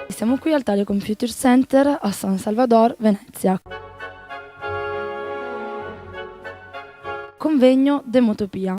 Siamo qui al Thalia Computer Center a San Salvador, Venezia. Convegno Demotopia.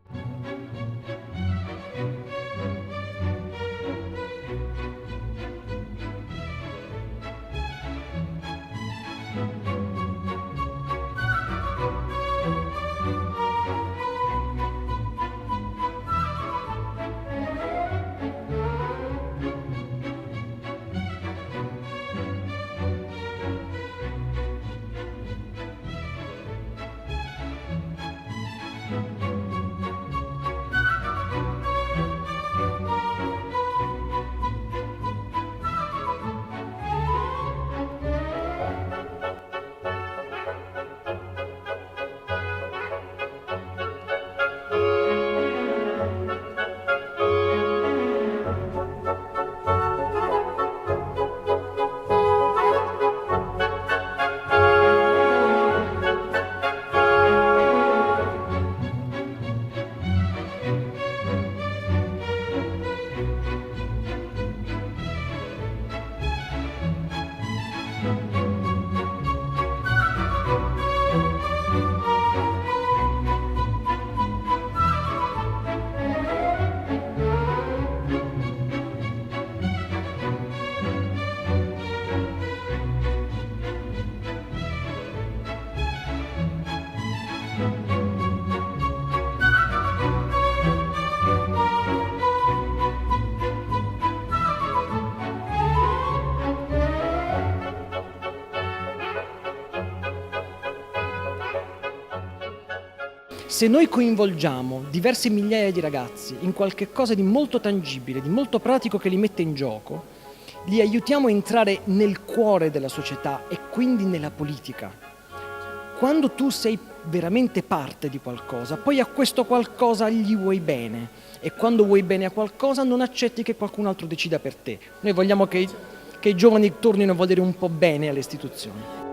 Se noi coinvolgiamo diverse migliaia di ragazzi in qualche cosa di molto tangibile, di molto pratico che li mette in gioco, li aiutiamo a entrare nel cuore della società e quindi nella politica. Quando tu sei veramente parte di qualcosa, poi a questo qualcosa gli vuoi bene e quando vuoi bene a qualcosa non accetti che qualcun altro decida per te. Noi vogliamo che i giovani tornino a volere un po' bene alle istituzioni.